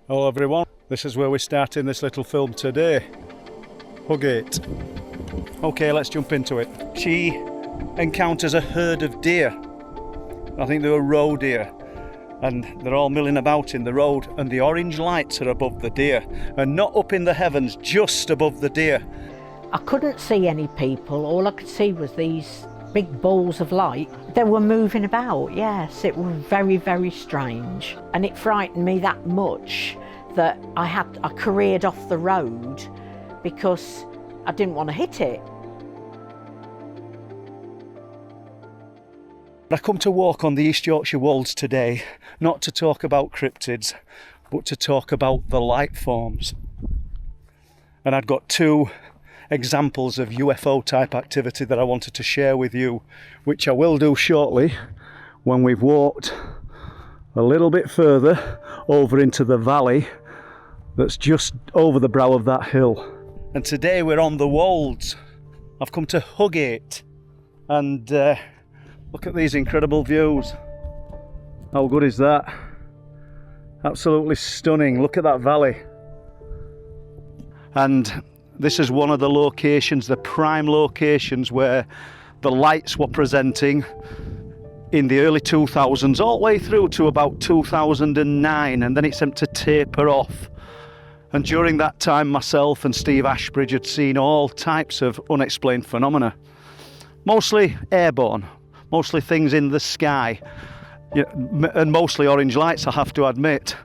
Hello everyone, this is where we're starting this little film today. Hugate. Okay, let's jump into it. She encounters a herd of deer. I think they were roe deer. And they're all milling about in the road, and the orange lights are above the deer. And not up in the heavens, just above the deer. I couldn't see any people. All I could see was these big balls of light. They were moving about, yes. It was very, very strange. And it frightened me that much that I careered off the road because I didn't want to hit it. I come to walk on the East Yorkshire Wolds today, not to talk about cryptids, but to talk about the lightforms. And I've got two examples of UFO type activity that I wanted to share with you, which I will do shortly when we've walked a little bit further over into the valley that's just over the brow of that hill. And today we're on the Wolds. I've come to Hugate, and look at these incredible views. How good is that? Absolutely stunning. Look at that valley. And this is one of the locations, the prime locations where the lights were presenting in the early 2000s, all the way through to about 2009, and then it seemed to taper off. And during that time, myself and Steve Ashbridge had seen all types of unexplained phenomena, mostly airborne, mostly things in the sky, and mostly orange lights, I have to admit.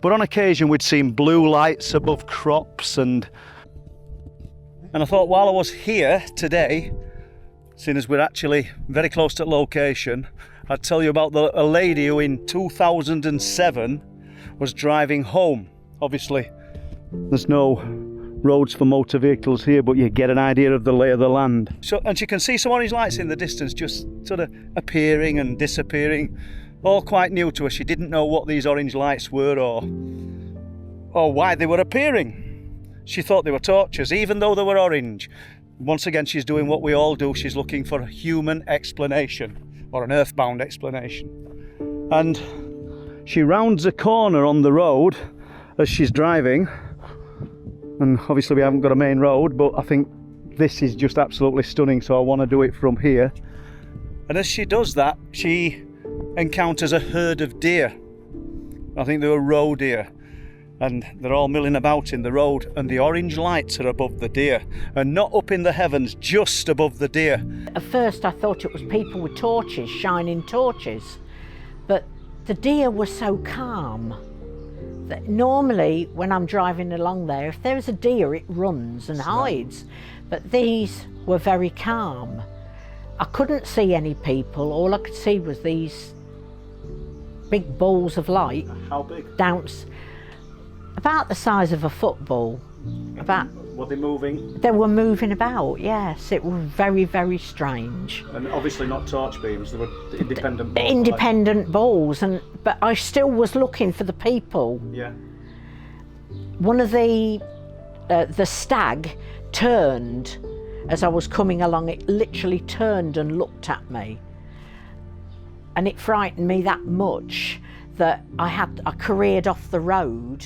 But on occasion we'd seen blue lights above crops, and I thought while I was here today, seeing as we're actually very close to location, I'd tell you about a lady who in 2007 was driving home. Obviously there's no roads for motor vehicles here, but you get an idea of the lay of the land. And you can see some orange lights in the distance just sort of appearing and disappearing, all quite new to her. She didn't know what these orange lights were or why they were appearing. She thought they were torches, even though they were orange. Once again, she's doing what we all do. She's looking for a human explanation, or an earthbound explanation. And she rounds a corner on the road as she's driving. And obviously we haven't got a main road, but I think this is just absolutely stunning, so I want to do it from here. And as she does that, she encounters a herd of deer. I think they were roe deer. And they're all milling about in the road, and the orange lights are above the deer. And not up in the heavens, just above the deer. At first I thought it was people with torches, shining torches. But the deer were so calm. Normally when I'm driving along there, if there's a deer it runs and hides, but these were very calm. I couldn't see any people. All I could see was these big balls of light. How big? About the size of a football. Were they moving? They were moving about, yes. It was very, very strange. And obviously not torch beams, they were independent balls. Independent balls, but I still was looking for the people. Yeah. One of the stag turned as I was coming along. It literally turned and looked at me. And it frightened me that much that I careered off the road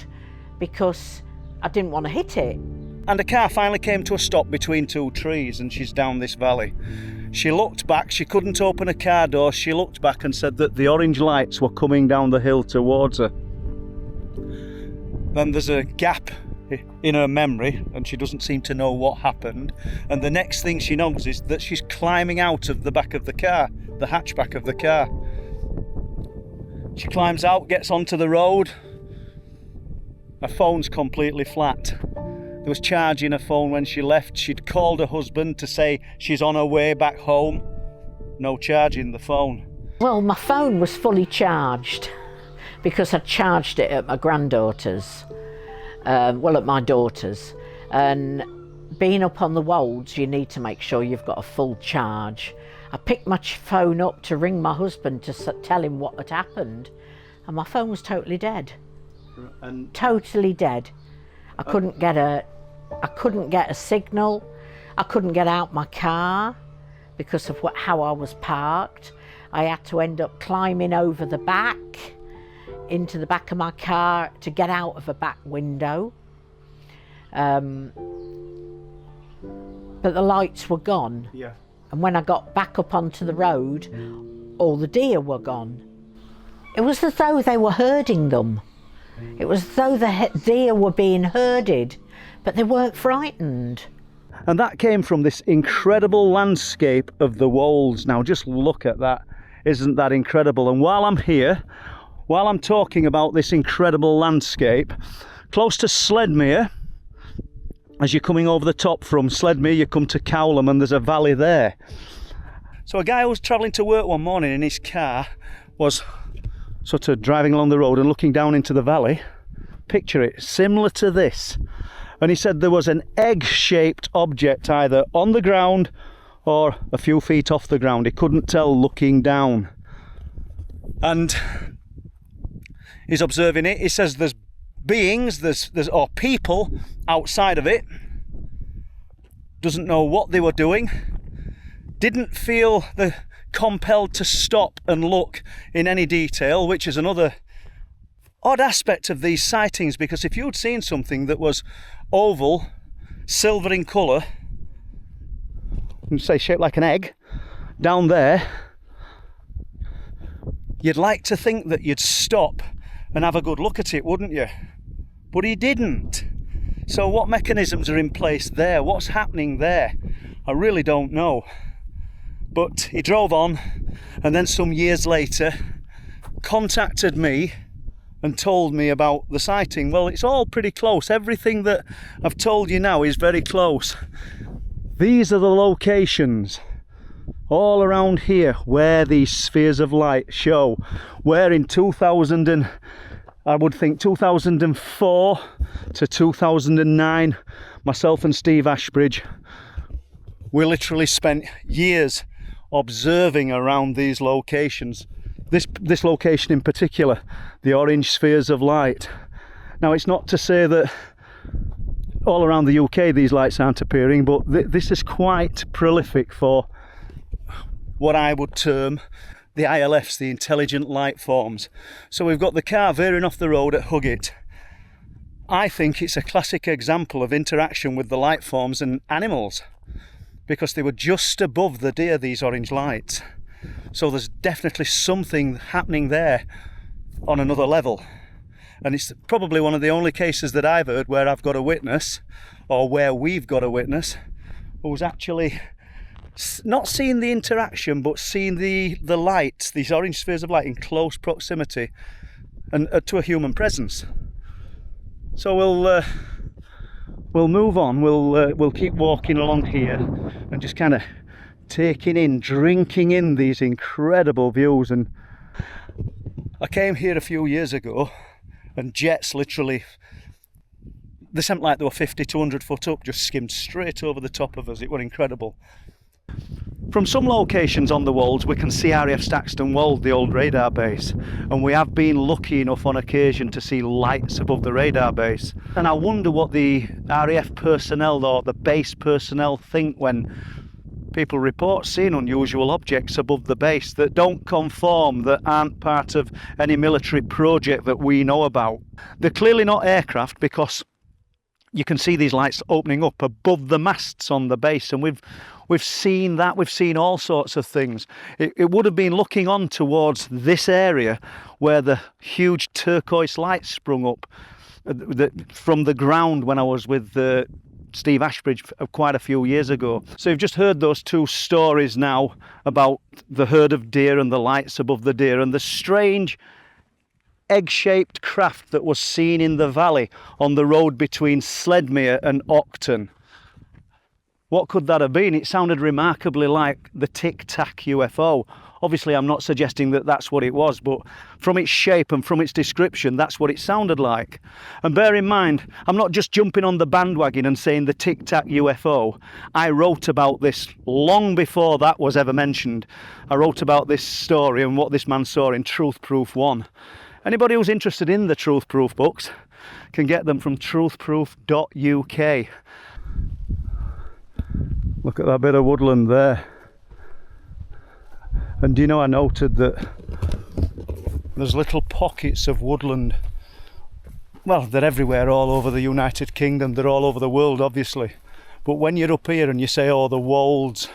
because I didn't want to hit it. And a car finally came to a stop between two trees, and she's down this valley. She looked back, she couldn't open a car door, she looked back and said that the orange lights were coming down the hill towards her. Then there's a gap in her memory, and she doesn't seem to know what happened. And the next thing she knows is that she's climbing out of the back of the car, the hatchback of the car. She climbs out, gets onto the road. Her phone's completely flat. There was charge in her phone when she left. She'd called her husband to say she's on her way back home. No charge in the phone. Well, my phone was fully charged because I charged it at my granddaughter's, at my daughter's. And being up on the Wolds, you need to make sure you've got a full charge. I picked my phone up to ring my husband to tell him what had happened, and my phone was totally dead. Totally dead. I couldn't get a signal. I couldn't get out my car because of how I was parked. I had to end up climbing over the back into the back of my car to get out of a back window. But the lights were gone. Yeah. And when I got back up onto the road, all the deer were gone. It was as though they were herding them. It was as though the deer were being herded, but they weren't frightened. And that came from this incredible landscape of the Wolds. Now just look at that. Isn't that incredible? And while I'm here, while I'm talking about this incredible landscape, close to Sledmere, as you're coming over the top from Sledmere, you come to Cowlam and there's a valley there. So a guy who was travelling to work one morning in his car was sort of driving along the road and looking down into the valley. Picture it, similar to this. And he said there was an egg-shaped object either on the ground or a few feet off the ground. He couldn't tell looking down. And he's observing it. He says there's beings, or people outside of it. Doesn't know what they were doing. Didn't feel compelled to stop and look in any detail, which is another odd aspect of these sightings, because if you'd seen something that was oval, silver in colour, say shaped like an egg, down there, you'd like to think that you'd stop and have a good look at it, wouldn't you? But he didn't. So what mechanisms are in place there? What's happening there? I really don't know. But he drove on, and then some years later contacted me and told me about the sighting. Well, it's all pretty close. Everything that I've told you now is very close. These are the locations all around here where these spheres of light show. Where in 2004 to 2009, myself and Steve Ashbridge, we literally spent years observing around these locations. This location in particular, the orange spheres of light. Now, it's not to say that all around the UK these lights aren't appearing, but this is quite prolific for what I would term the ILFs, the intelligent light forms. So we've got the car veering off the road at Huggett. I think it's a classic example of interaction with the light forms and animals, because they were just above the deer, these orange lights. So there's definitely something happening there on another level. And it's probably one of the only cases that I've heard where I've got a witness, or where we've got a witness, who's actually not seeing the interaction, but seeing the lights, these orange spheres of light in close proximity and to a human presence. So we'll move on. We'll keep walking along here and just kind of taking in, drinking in these incredible views. And I came here a few years ago, and jets literally, they seemed like they were 50 to 100 foot up, just skimmed straight over the top of us. It was incredible. From some locations on the Wolds, we can see RAF Staxton Wold, the old radar base, and we have been lucky enough on occasion to see lights above the radar base. And I wonder what the RAF personnel or the base personnel think when people report seeing unusual objects above the base that don't conform, that aren't part of any military project that we know about. They're clearly not aircraft, because you can see these lights opening up above the masts on the base, and we've seen that. We've seen all sorts of things. It would have been looking on towards this area where the huge turquoise lights sprung up from the ground when I was with Steve Ashbridge quite a few years ago. So you've just heard those two stories now about the herd of deer and the lights above the deer, and the strange egg-shaped craft that was seen in the valley on the road between Sledmere and Octon. What could that have been? It sounded remarkably like the Tic Tac UFO. Obviously, I'm not suggesting that that's what it was, but from its shape and from its description, that's what it sounded like. And bear in mind, I'm not just jumping on the bandwagon and saying the Tic Tac UFO. I wrote about this long before that was ever mentioned. I wrote about this story and what this man saw in Truth Proof 1. Anybody who's interested in the Truth Proof books can get them from truthproof.uk. Look at that bit of woodland there. And do you know, I noted that there's little pockets of woodland. Well, they're everywhere, all over the United Kingdom, they're all over the world, obviously. But when you're up here and you say, oh, the Wolds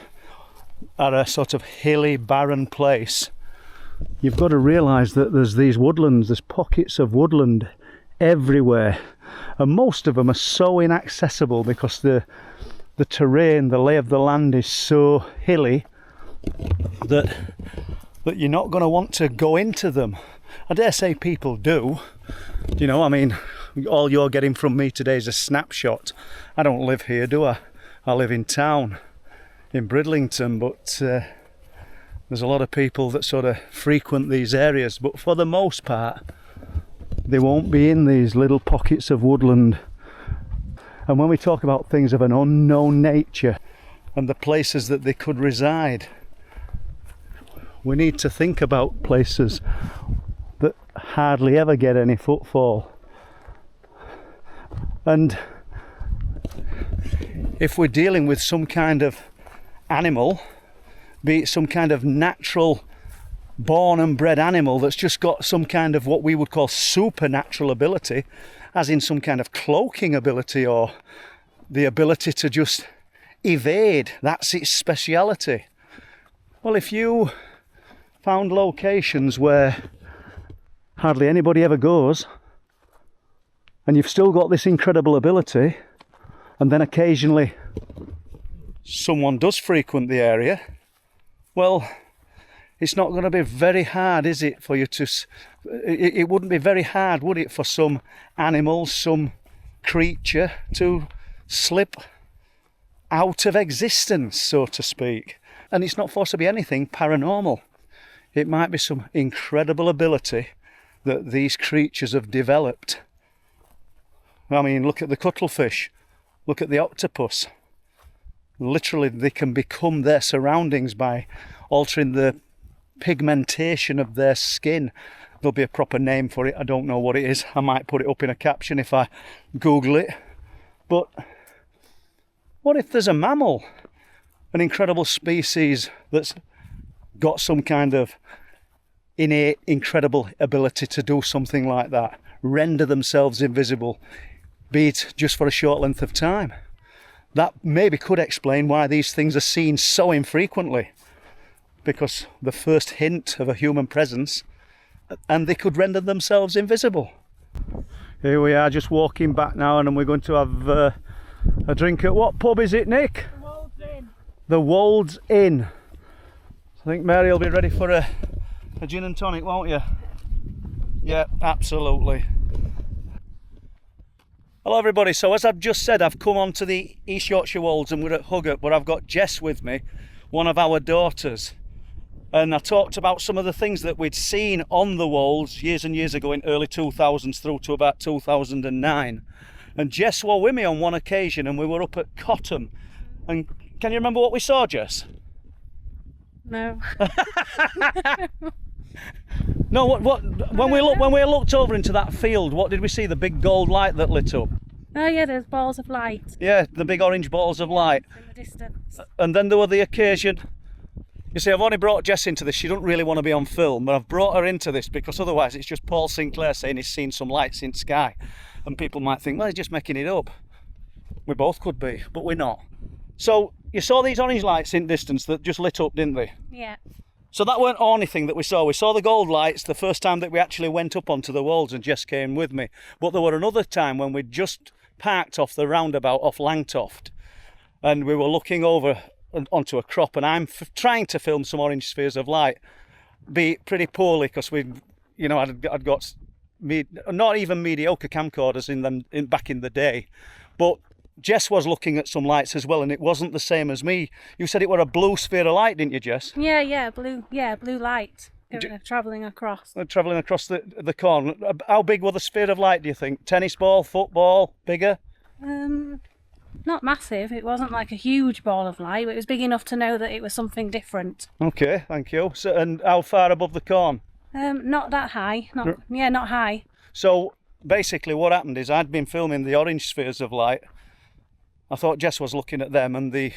are a sort of hilly, barren place, you've got to realise that there's these woodlands, there's pockets of woodland everywhere. And most of them are so inaccessible because the terrain, the lay of the land is so hilly that you're not going to want to go into them. I dare say people do. You know, I mean, all you're getting from me today is a snapshot. I don't live here, do I? I live in town, in Bridlington, but there's a lot of people that sort of frequent these areas, but for the most part, they won't be in these little pockets of woodland. And when we talk about things of an unknown nature and the places that they could reside, we need to think about places that hardly ever get any footfall. And if we're dealing with some kind of animal, be it some kind of natural born and bred animal that's just got some kind of what we would call supernatural ability, as in some kind of cloaking ability or the ability to just evade, that's its speciality. Well, if you found locations where hardly anybody ever goes, and you've still got this incredible ability, and then occasionally someone does frequent the area, well, it's not going to be very hard, is it, for you to... It wouldn't be very hard, would it, for some animal, some creature to slip out of existence, so to speak. And it's not forced to be anything paranormal. It might be some incredible ability that these creatures have developed. I mean, look at the cuttlefish, look at the octopus. Literally, they can become their surroundings by altering the pigmentation of their skin. There'll be a proper name for it, I don't know what it is. I might put it up in a caption if I Google it. But what if there's a mammal, an incredible species that's got some kind of innate, incredible ability to do something like that, render themselves invisible, be it just for a short length of time? That maybe could explain why these things are seen so infrequently, because the first hint of a human presence, and they could render themselves invisible. Here we are, just walking back now, and we're going to have a drink at what pub is it, Nick? The Wolds Inn. The Wolds Inn. I think Mary will be ready for a gin and tonic, won't you? Yeah, absolutely. Hello everybody, so as I've just said, I've come on to the East Yorkshire Wolds and we're at Huggett, but I've got Jess with me, one of our daughters. And I talked about some of the things that we'd seen on the Wolds years and years ago in early 2000s through to about 2009. And Jess were with me on one occasion and we were up at Cottam. And can you remember what we saw, Jess? No. No, when we looked over into that field, what did we see? The big gold light that lit up. Oh yeah, there's balls of light. Yeah, the big orange balls of light. In the distance. And then there were the occasion. You see, I've only brought Jess into this. She doesn't really want to be on film, but I've brought her into this because otherwise it's just Paul Sinclair saying he's seen some lights in the sky. And people might think, well, he's just making it up. We both could be, but we're not. So you saw these orange lights in distance that just lit up, didn't they? Yeah. So that weren't the only thing that we saw. We saw the gold lights the first time that we actually went up onto the Wolds, and Jess came with me. But there were another time when we just parked off the roundabout off Langtoft, and we were looking over onto a crop, and I'm trying to film some orange spheres of light, be it pretty poorly because I'd got not even mediocre camcorders in them back in the day, but Jess was looking at some lights as well, and it wasn't the same as me. You said it were a blue sphere of light, didn't you, Jess? Yeah, blue light. Travelling across. Travelling across the corn. How big were the sphere of light, do you think? Tennis ball, football, bigger? Not massive. It wasn't like a huge ball of light, but it was big enough to know that it was something different. Okay, thank you. So, and how far above the corn? Not that high. Not high. So basically what happened is I'd been filming the orange spheres of light. I thought Jess was looking at them, and the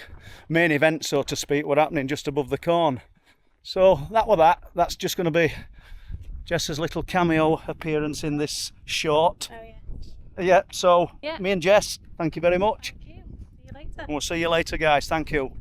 main event, so to speak, were happening just above the corn. So that were that. That's just going to be Jess's little cameo appearance in this short. Oh yeah. Yeah, so Yeah. me and Jess, thank you very much. Thank you. See you later. We'll see you later, guys. Thank you.